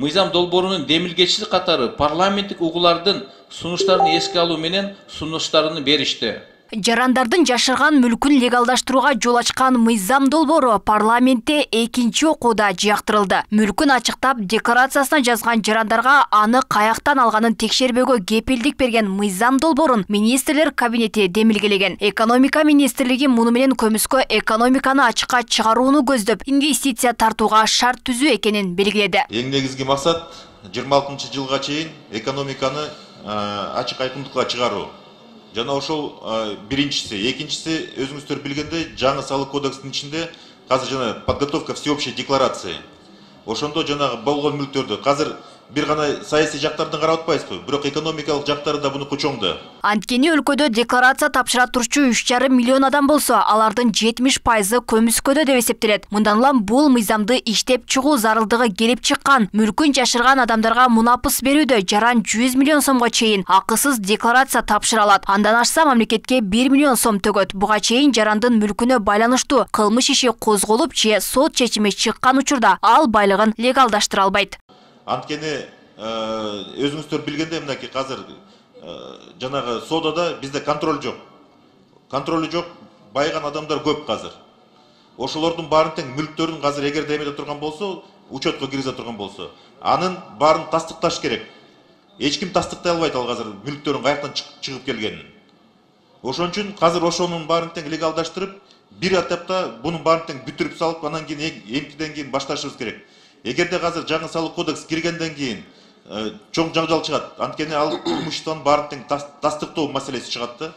Мыйзам долбоорунун демилгечиси катары парламенттик угулардын сунуштарын эске алуу менен сунуштарын беришти. Жарандардын жашырган мүлкүн легалдаштырууга жол ачкан мыйзам долбоору парламентте экинчи окууда жыяктырылды. Мүлкүн ачыктап, декларациясына жазган жарандарга аны каяктан алганын текшербөөгө кепилдик берген мыйзам долбоорун министрлер кабинети демилгелеген. Экономика министрлиги муну менен көмүскө экономиканы ачыкка чыгарууну көздөп, инвестиция тартууга шарт түзүү экенин белгиледи. Эң негизги максат 26-жылга чейин экономиканы ачык айкындыкка чыгаруу. Жана ошол биринчиси, экинчиси өзүңүздөр билгендей, жаңы салык кодексинин ичинде азыр жана подготовка всеобщей декларации. Ошондо жанагы болгон мүлктөрдү азыр бир гана саясий жактарды карап атпайсызбы, бирок экономикалык жактары да буну кучоңду. Анткени өлкөдө декларация тапшыра турчу 3,5 миллион адам болсо, алардын 70% көмүскөдө деп эсептелет. Мындан улам бул мыйзамды иштеп чыгуу зарылдыгы келип чыккан. Мүлкүн жашырган адамдарга мунапыс берүүдө жаран 100 миллион сомго чейин акысыз декларация тапшыра алат. Андан ашса мамлекетке 1 миллион сом төгөт. Буга чейин жарандын мүлкүнө байланыштуу кылмыш иши козголуп же сот чечими чыккан учурда ал байлыгын легалдаштыра албайт. Анткени өзүңүздөр билгендей, мынакей азыр жанагы содада бизде контроль жок. Контроль жок, байган адамдар көп азыр. Ошолордун баарын тең мүлктөрүн азыр эгерде эмете турган болсо, учетко киргизе турган болсо, анын баарын тастыкташ керек. Эч ким тастыктай албайт ал азыр мүлктөрүн каяктан чыгып келгенин. Ошон үчүн азыр ошонун баарын тең легалдаштырып, бир этапта бунун баарын тең бүтүрүп салып, анан кийин эмкиден кийин башташыбыз керек. Эгерде азыр жаңы салык кодекс киргенден кийин чоң жаңжал чыгат. Анткени ал кылмыштан баарын тең тастыктоо маселеси чыгат да.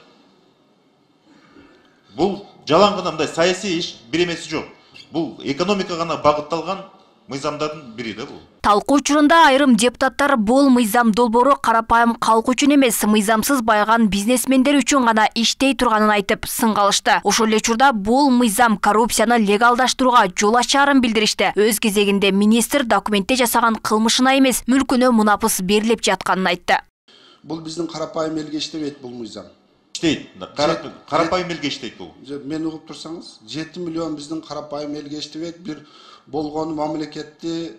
Бул жалаң гана мындай саясий иш бир эмеси жок. Бул экономика гана багытталган мыйзамдардын бири да бул. Талкуу учурунда айрым депутаттар бул мыйзам долбоору карапайым калк үчүн эмес, мыйзамсыз байган бизнесмендер үчүн гана иштей турганын айтып сын калышты. Ошол эле учурда бул мыйзам коррупцияны легалдаштырууга жол ачаарын билдиришти. Өз кезегинде министр документте жасаган кылмышына эмес, мүлкүнө мунапыс берилип жатканын айтты. Бул биздин карапайым элге иштебейт бул мыйзам. Иштейт. Карапайым элге иштейт бул. Мен угуп турсаңыз, 7 миллион биздин карапайым элге иштебейт. Бир болгон мамлекетти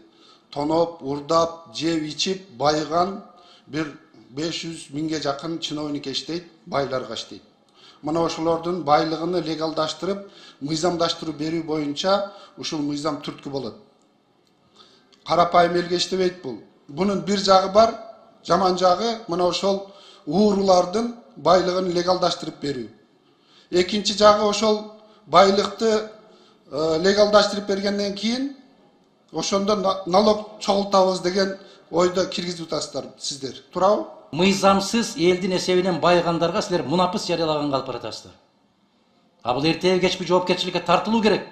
тоноп, урдап, жеп, ичип, байыган бир 500 миңге жакын чиновник иштейт, байларга иштейт. Мына ошолордун байлыгын легалдаштырып, мыйзамдаштыруу берүү боюнча ушул мыйзам түрткү болот. Карапайым элге иштебейт бул. Бунун бир жагы бар, жаман жагы мына ошол уурулардын байлыгын легалдаштырып берүү. Экинчи жагы ошол байлыкты легалдаштырып бергенден кийин ошондо налог чогултабыз деген ойдо киргизип атасыздар сиздер. Туурабы? Мыйзамсыз элдин эсебинен байыгандарга силер мунапыс жарыялаганга алып баратасыздар. А бул эртеби кечпи жоопкерчиликке тартылуу керек.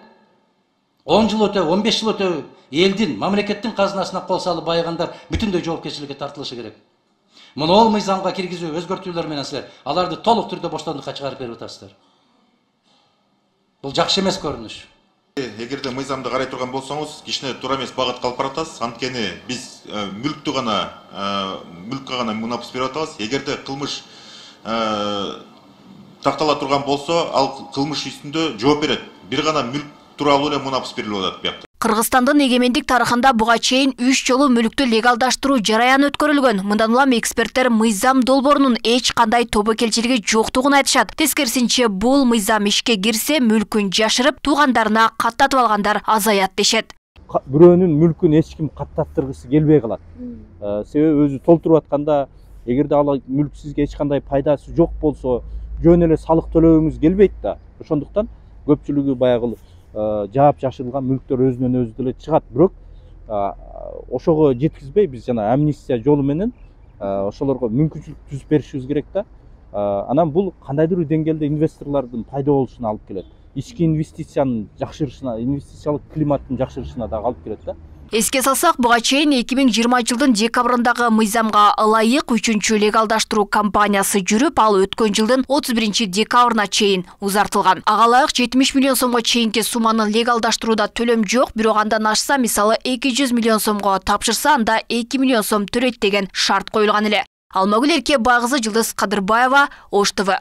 10 жыл өтө, 15 жыл өтө элдин, мамлекеттин казынасына кол салып байыгандар бүтүндөй жоопкерчиликке тартылышы керек. Муну ол мыйзамга киргизүү, өзгөртүүлөр менен силер аларды толук түрдө боштондукка чыгарып берип атасыздар. Бул жакшы эмес көрүнүш. Эгерде мыйзамды карай турган болсоңуз, кичине туура эмес багытка алып баратасыз. Анткени биз мүлккө гана мунапыс берип атабыз. Эгерде кылмыш тактала турган болсо, ал кылмыш үстүндө жооп берет. Бир гана мүлк тууралуу эле мунапыс берилип атат буякта. Кыргызстандын эгемендик тарыхында буга чейин 3 жолу мүлктү легалдаштыруу жараяны өткөрүлгөн. Мындан улам эксперттер мыйзам долбоорунун эч кандай тобокелчилиги жоктугун айтышат. Тескерисинче бул мыйзам ишке кирсе, мүлкүн жашырып, туугандарына каттатып алгандар азаят дешет. Бирөөнүн мүлкүн эч ким каттаттыргысы келбей калат. Себеби өзү толтуруп атканда, эгерде ал мүлк сизге эч кандай пайдасы жок болсо, жөн эле салык төлөгүңүз келбейт да. Ошондуктан көпчүлүгү баягы жаап жашырылган мүлктөр өзүнөн өзү деле чыгат. Бирок ошого жеткизбей биз жана амнистия жолу менен ошолорго мүмкүнчүлүк түзүп беришибиз керек да. Анан бул кандайдыр деңгээлде инвесторлордун пайда болушуна алып келет. Ички инвестициянын жакшырышына, инвестициялык климаттын жакшырышына да алып келет да. Эске салсак, буга чейин 2020 жылдын декабрындагы мыйзамга ылайык 3-чү легалдаштыруу кампаниясы жүрүп, ал өткөн жылдын 31 декабрына чейин узартылган. Ага ылайык 70 миллион сомго чейинки сумманы легалдаштырууда төлөм жок, бирок андан ашса, мисалы 200 миллион сомго тапшырса, анда 2 миллион сом төлөйт деген шарт коюлган эле. Алмагүл Эрке Багызы, Жылдыз Кадырбаева, Ош ТВ.